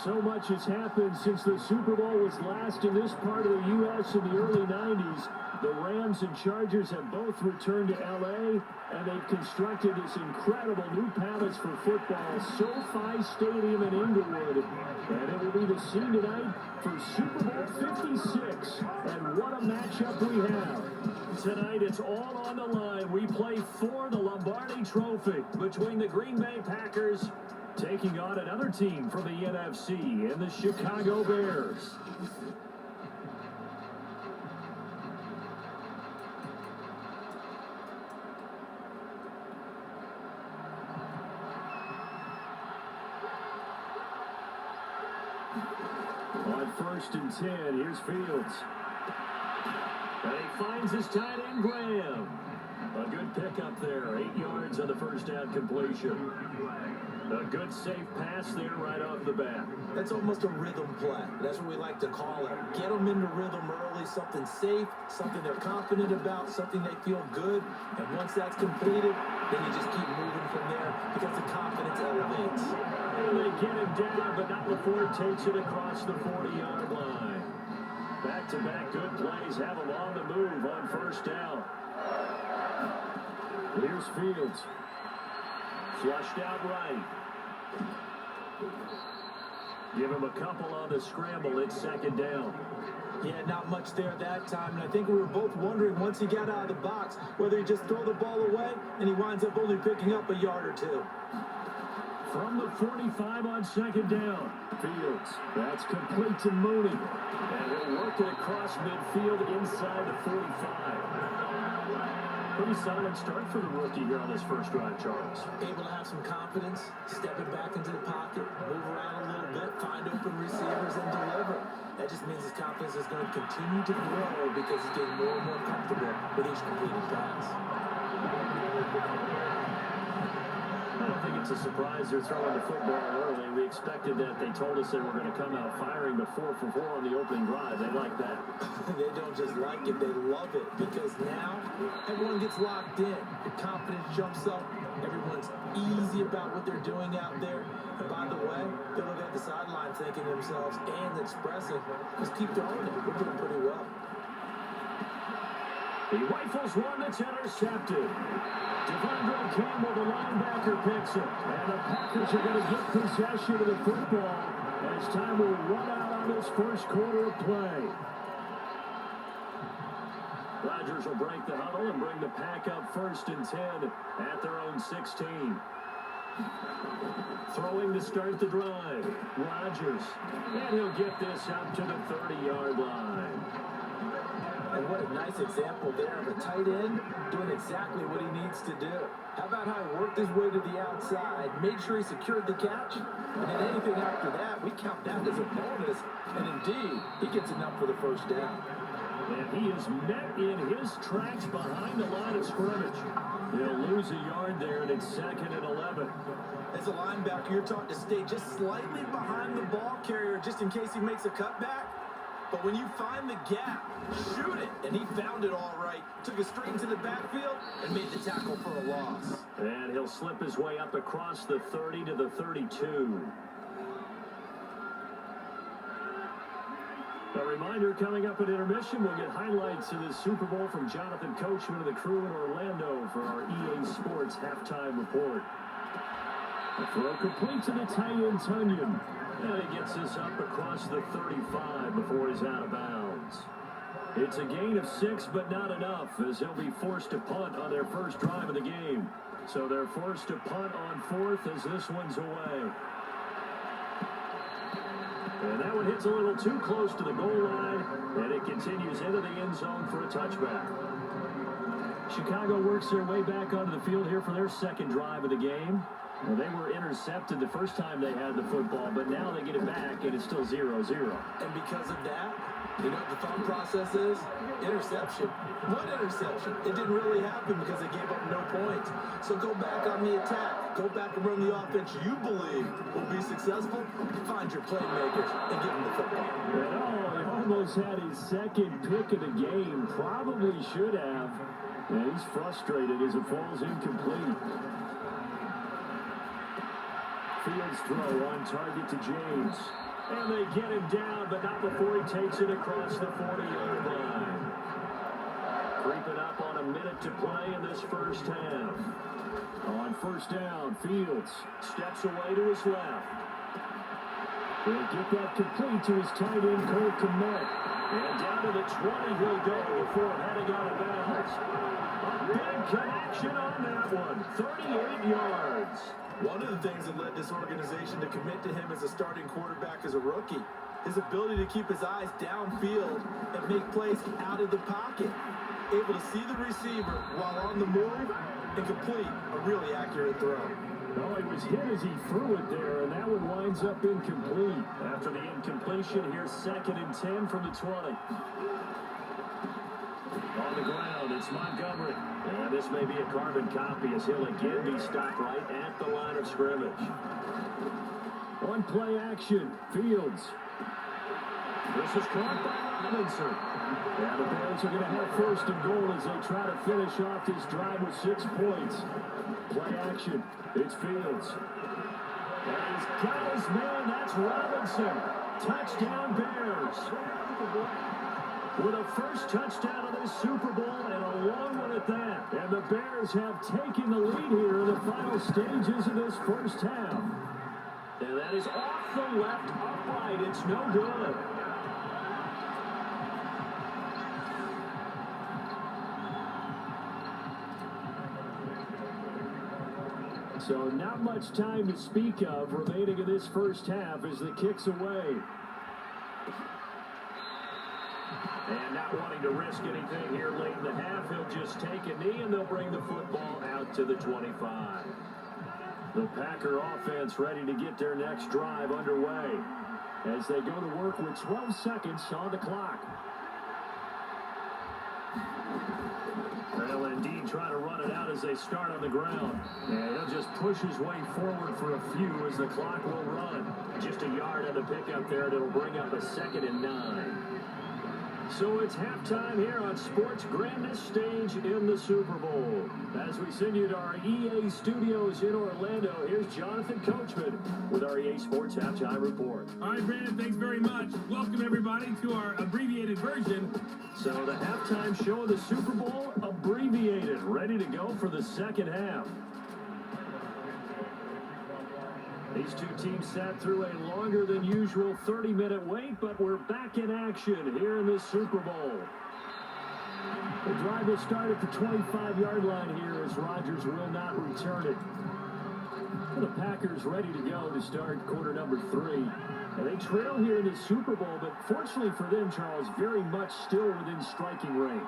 So much has happened since the Super Bowl was last in this part of the U.S. in the early 90s. The Rams and Chargers have both returned to L.A., and they've constructed this incredible new palace for football, SoFi Stadium in Inglewood. And it will be the scene tonight for Super Bowl 56. And what a matchup we have. Tonight, it's all on the line. We play for the Lombardi Trophy between the Green Bay Packers taking on another team from the NFC and the Chicago Bears. On 1st and 10, here's Fields. And he finds his tight end, Graham. A good pickup there, 8 yards on the first down completion. A good safe pass there right off the bat. That's almost a rhythm play. That's what we like to call it. Get them into rhythm early, something safe, something they're confident about, something they feel good. And once that's completed, then you just keep moving from there because the confidence elevates. And they get him down, but not before it takes it across the 40-yard line. Back-to-back good plays have him on the move on first down. Here's Fields. Flushed out right. Give him a couple on the scramble. It's second down. Yeah, not much there that time. And I think we were both wondering once he got out of the box whether he just throw the ball away and he winds up only picking up a yard or two. From the 45 on second down. Fields. That's complete to Mooney. And he'll work it across midfield inside the 45. Pretty solid start for the rookie here on this first drive, Charles. Able to have some confidence, stepping back into the pocket, move around a little bit, find open receivers, and deliver. That just means his confidence is going to continue to grow because he's getting more and more comfortable with each completed pass. I don't think it's a surprise they're throwing the football early. We expected that. They told us they were going to come out firing the 4-for-4 on the opening drive. They like that. They don't just like it, they love it, because now everyone gets locked in. The confidence jumps up. Everyone's easy about what they're doing out there. And by the way, they look at the sideline thinking to themselves and expressing, just keep throwing it. We're doing pretty well. He rifles one that's intercepted. Devondre Campbell, the linebacker, picks it. And the Packers are going to get possession of the football as time will run out on this first quarter of play. Rodgers will break the huddle and bring the Pack up 1st and 10 at their own 16. Throwing to start the drive. Rodgers. And he'll get this up to the 30-yard line. And what a nice example there of a tight end doing exactly what he needs to do. How about how he worked his way to the outside, made sure he secured the catch, and then anything after that, we count that as a bonus. And indeed, he gets enough for the first down. And he is met in his tracks behind the line of scrimmage. He'll lose a yard there, and it's 2nd and 11. As a linebacker, you're taught to stay just slightly behind the ball carrier just in case he makes a cutback. But when you find the gap, shoot it. And he found it all right. Took it straight into the backfield and made the tackle for a loss. And he'll slip his way up across the 30 to the 32. A reminder, coming up at intermission, we'll get highlights of the Super Bowl from Jonathan Coachman and the crew in Orlando for our EA Sports halftime report. A throw complete to the tight end, Tunyon. And he gets this up across the 35 before he's out of bounds. It's a gain of 6, but not enough, as he'll be forced to punt on their first drive of the game. So they're forced to punt on 4th as this one's away. And that one hits a little too close to the goal line, and it continues into the end zone for a touchback. Chicago works their way back onto the field here for their second drive of the game. Well, they were intercepted the first time they had the football, but now they get it back, and it's still 0-0. And because of that, you know what the thought process is? Interception. What interception? It didn't really happen because they gave up no points. So go back on the attack. Go back and run the offense you believe will be successful. Find your playmakers and give them the football. He almost had his second pick of the game. Probably should have. And he's frustrated as it falls incomplete. Fields throw on target to James. And they get him down, but not before he takes it across the 40-yard line. Creeping up on a minute to play in this first half. On first down, Fields steps away to his left. He'll get that complete to his tight end, Cole Kmet. And down to the 20 he'll go before heading out of bounds. A big connection on that one. 38 yards. One of the things that led this organization to commit to him as a starting quarterback as a rookie, his ability to keep his eyes downfield and make plays out of the pocket. Able to see the receiver while on the move and complete a really accurate throw. Oh, he was hit as he threw it there, and that one winds up incomplete. After the incompletion, here's 2nd and 10 from the 20. On the ground, it's Montgomery. And this may be a carbon copy as he'll again be stopped right at the line of scrimmage. On play action, Fields. This is caught by Robinson. And the Bears are going to have 1st and goal as they try to finish off this drive with 6 points. Play action, it's Fields. And he's got his man, that's Robinson. Touchdown Bears. With a first touchdown of this Super Bowl and a long one at that. And the Bears have taken the lead here in the final stages of this first half. And that is off the left upright. It's no good. So not much time to speak of remaining in this first half as the kick's away. And not wanting to risk anything here late in the half, he'll just take a knee and they'll bring the football out to the 25. The Packer offense ready to get their next drive underway as they go to work with 12 seconds on the clock. Well, indeed, trying to run it out as they start on the ground. And he'll just push his way forward for a few as the clock will run. Just a yard on the pickup there, and it'll bring up a 2nd and 9. So it's halftime here on sports' grandest stage in the Super Bowl. As we send you to our EA studios in Orlando, here's Jonathan Coachman with our EA Sports Halftime Report. All right, Brandon, thanks very much. Welcome, everybody, to our abbreviated version. So the halftime show of the Super Bowl, abbreviated, ready to go for the second half. These two teams sat through a longer than usual 30-minute wait, but we're back in action here in this Super Bowl. The drive will start at the 25-yard line here as Rodgers will not return it. The Packers ready to go to start quarter number 3. And they trail here in the Super Bowl, but fortunately for them, Charles, very much still within striking range.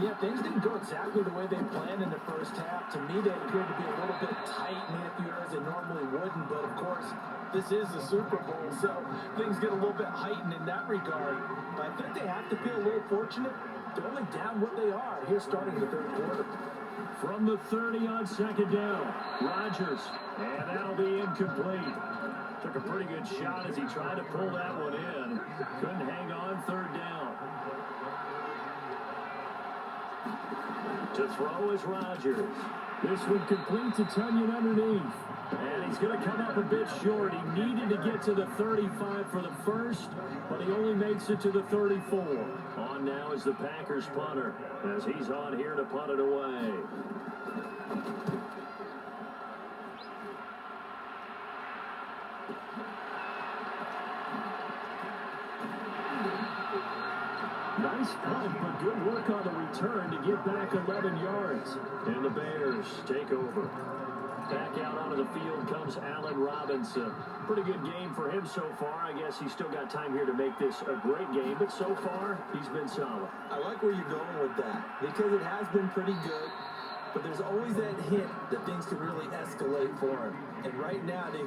Yeah, things didn't go exactly the way they planned in the first half. To me, they appeared to be a little bit tight, Matthew, as they normally wouldn't. But, of course, this is the Super Bowl, so things get a little bit heightened in that regard. But I think they have to feel a little fortunate. They're only down what they are here starting the third quarter. From the 30 on 2nd down, Rodgers, and that'll be incomplete. Took a pretty good shot as he tried to pull that one in. Couldn't hang on 3rd down. To throw is Rodgers. This one complete to Tunyon underneath. And he's going to come up a bit short. He needed to get to the 35 for the first, but he only makes it to the 34. On now is the Packers punter as he's on here to punt it away. Nice punt, but good work on the return to get back 11 yards. And the Bears take over. Back out onto the field comes Allen Robinson. Pretty good game for him so far. I guess he's still got time here to make this a great game, but so far, he's been solid. I like where you're going with that because it has been pretty good. But there's always that hint that things could really escalate for him. And right now, they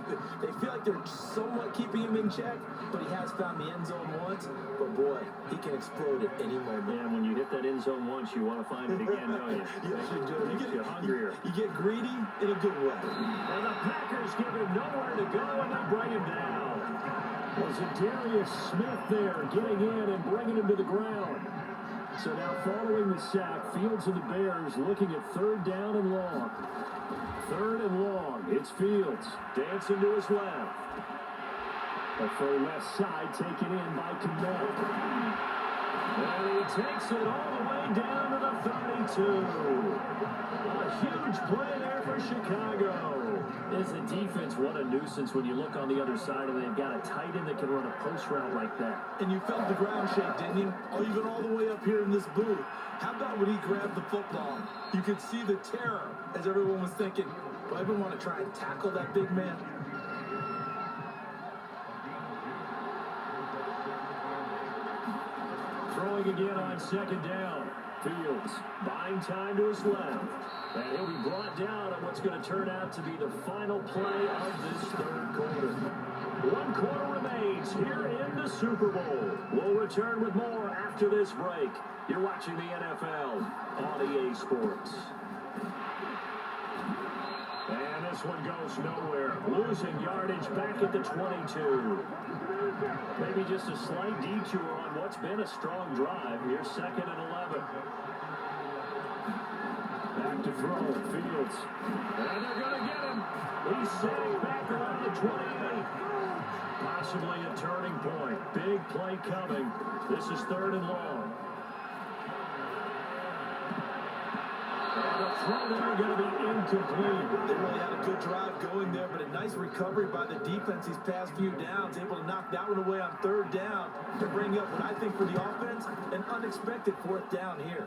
feel like they're somewhat keeping him in check, but he has found the end zone once. But boy, he can explode at any moment. And when you hit that end zone once, you want to find it again, don't you? Yes, you do. Makes you hungrier. You get greedy in a good way. And the Packers give him nowhere to go, and they bring him down. Was it Darius Smith there getting in and bringing him to the ground? So now following the sack, Fields and the Bears looking at third down and long. Third and long. It's Fields. Dancing to his left. The full left side taken in by Kmet. And he takes it all the way down to the 32. A huge play there for Chicago. As a defense, what a nuisance when you look on the other side and they've got a tight end that can run a post route like that. And you felt the ground shake, didn't you? Oh, even all the way up here in this booth. How about when he grabbed the football? You could see the terror as everyone was thinking, do I even want to try and tackle that big man? Throwing again on second down. Fields buying time to his left. And he'll be brought down on what's going to turn out to be the final play of this third quarter. 1 quarter remains here in the Super Bowl. We'll return with more after this break. You're watching the NFL on EA Sports. And this one goes nowhere. Losing yardage back at the 22. Maybe just a slight detour on what's been a strong drive. Here's 2nd and 11. Back to throw. Fields. And they're going to get him. He's sitting back around the 28. Possibly a turning point. Big play coming. This is 3rd and long. And the throw there going to be incomplete. They really had a good drive going there, but a nice recovery by the defense these past few downs, able to knock that one away on 3rd down to bring up what I think for the offense, an unexpected 4th down here.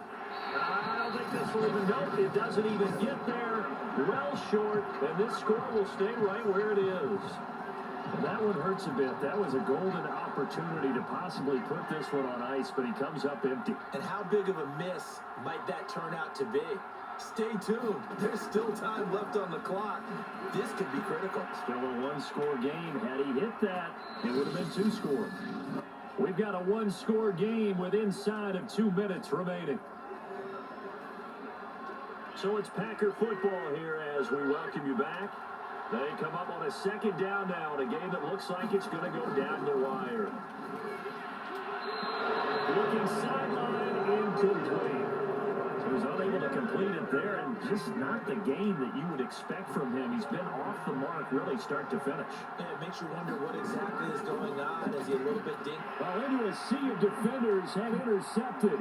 I don't think this will even help. It doesn't even get there. Well short, and this score will stay right where it is. And that one hurts a bit. That was a golden opportunity to possibly put this one on ice, but he comes up empty. And how big of a miss might that turn out to be? Stay tuned. There's still time left on the clock. This could be critical. Still a 1-score game. Had he hit that, it would have been 2 scores. We've got a 1-score game with inside of 2 minutes remaining. So it's Packer football here as we welcome you back. They come up on a 2nd down now in a game that looks like it's going to go down the wire. Looking sideline, incomplete. So he's unable to complete it there, and just not the game that you would expect from him. He's been off the mark really start to finish. And it makes you wonder what exactly is going on. Is he a little bit dinged? Well, into a sea of defenders had intercepted.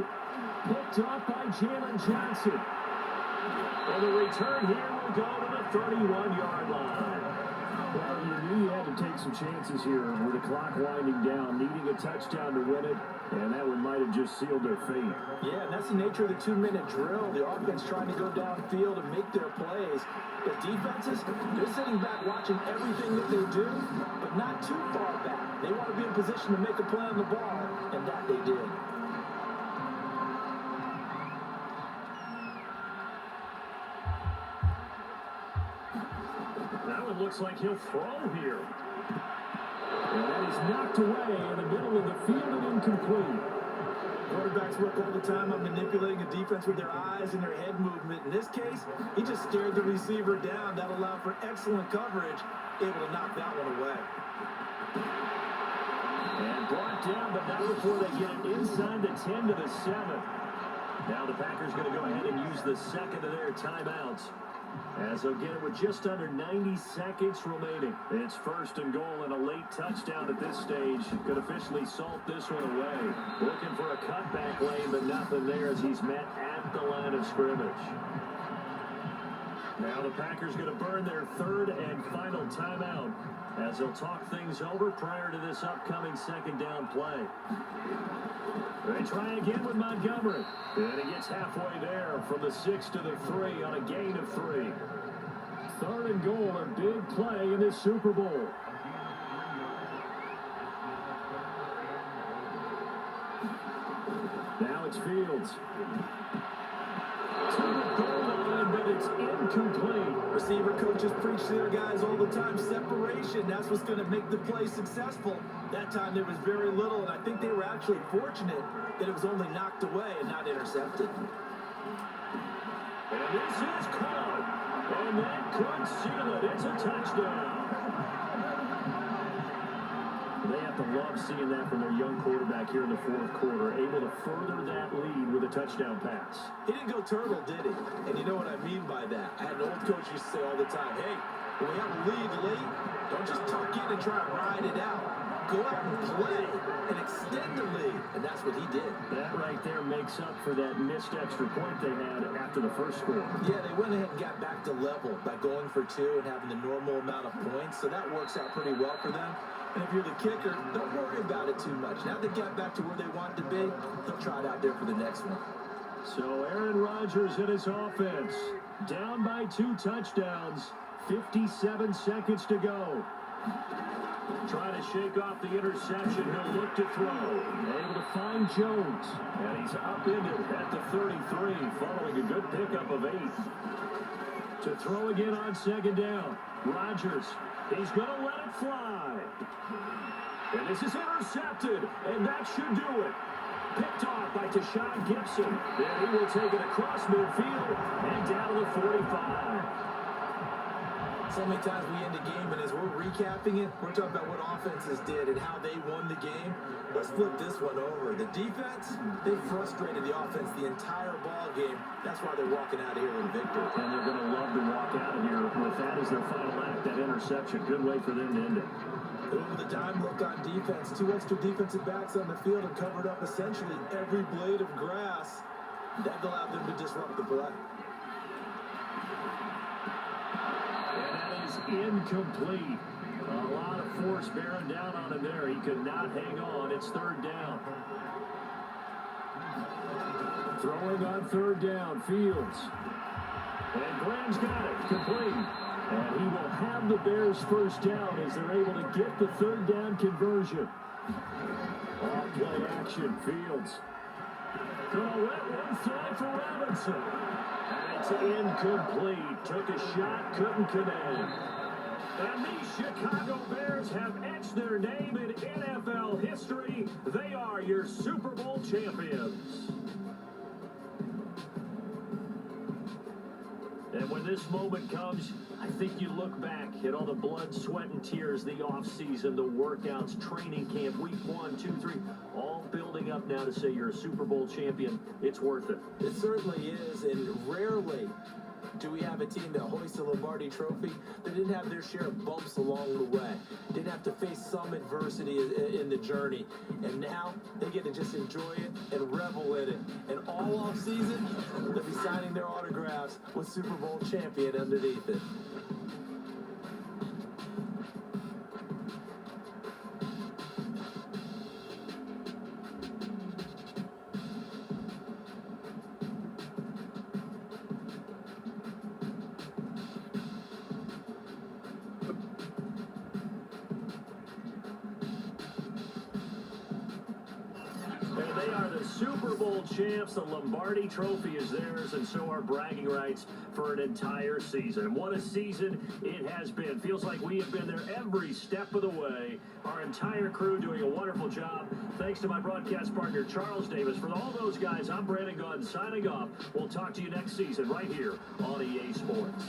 Picked up by Jalen Johnson. And the return here will go to the 31-yard line. Well, you knew you had to take some chances here with the clock winding down, needing a touchdown to win it, and that one might have just sealed their fate. Yeah, and that's the nature of the 2-minute drill. The offense trying to go downfield and make their plays. The defenses, they're sitting back watching everything that they do, but not too far back. They want to be in position to make a play on the ball, and that they did. That one looks like he'll throw here. And that is knocked away in the middle of the field and incomplete. Quarterbacks work all the time on manipulating a defense with their eyes and their head movement. In this case, he just stared the receiver down. That allowed for excellent coverage, able to knock that one away. And brought down, but not before they get it inside the 10 to the 7. Now the Packers going to go ahead and use the 2nd of their timeouts, as they'll get it with just under 90 seconds remaining. It's 1st and goal and a late touchdown at this stage. Could officially salt this one away. Looking for a cutback lane, but nothing there as he's met at the line of scrimmage. Now the Packers going to burn their 3rd and final timeout as they'll talk things over prior to this upcoming 2nd down play. They try again with Montgomery. And he gets halfway there from the 6 to the 3 on a gain of 3. 3rd and goal, a big play in this Super Bowl. Now it's Fields. To the goal line, but it's incomplete. Receiver coaches preach to their guys all the time. Separation, that's what's going to make the play successful. That time there was very little, and I think they were actually fortunate that it was only knocked away and not intercepted. And this is caught. And that could seal it. It's a touchdown. They have got to love seeing that from their young quarterback here in the fourth quarter, able to further that lead with a touchdown pass. He didn't go turtle, did he? And you know what I mean by that. I had an old coach used to say all the time, hey, when we have a lead late, don't just tuck in and try to ride it out. Go out and play and extend the lead. And that's what he did. That right there makes up for that missed extra point they had after the first score. Yeah, they went ahead and got back to level by going for two and having the normal amount of points. So that works out pretty well for them. And if you're the kicker, don't worry about it too much. Now they got back to where they want to be, they'll try it out there for the next one. So Aaron Rodgers and his offense down by 2 touchdowns, 57 seconds to go. Trying to shake off the interception. He'll look to throw. Able to find Jones. And he's upended at the 33, following a good pickup of 8. To throw again on second down. Rodgers. He's going to let it fly. And this is intercepted. And that should do it. Picked off by Tashawn Gibson. And he will take it across midfield and down to the 45. So many times we end the game, and as we're recapping it, we're talking about what offenses did and how they won the game. Let's flip this one over. The defense, they frustrated the offense the entire ball game. That's why they're walking out of here with a victory. And they're going to love to walk out of here with that as their final act, that interception. Good way for them to end it. Over the time look on defense, 2 extra defensive backs on the field and covered up essentially every blade of grass. That allowed them to disrupt the play. Incomplete. A lot of force bearing down on him there. He could not hang on. It's third down. Throwing on third down, Fields. And Graham's got it. Complete. And he will have the Bears first down as they're able to get the third down conversion. Off play action, Fields. Gonna let one fly for Robinson. And it's incomplete. Took a shot, couldn't connect. And the Chicago Bears have etched their name in NFL history. They are your Super Bowl champions. And when this moment comes, I think you look back at all the blood, sweat, and tears, the offseason, the workouts, training camp, week 1, 2, 3, all building up now to say you're a Super Bowl champion. It's worth it. It certainly is, and rarely do we have a team that hoists a Lombardi trophy that didn't have their share of bumps along the way, didn't have to face some adversity in the journey, and now they get to just enjoy it and revel in it. And all off season, they'll be signing their autographs with Super Bowl champion underneath it. Super Bowl champs, the Lombardi Trophy is theirs, and so are bragging rights for an entire season. What a season it has been. Feels like we have been there every step of the way. Our entire crew doing a wonderful job. Thanks to my broadcast partner, Charles Davis. For all those guys, I'm Brandon Gunn signing off. We'll talk to you next season right here on EA Sports.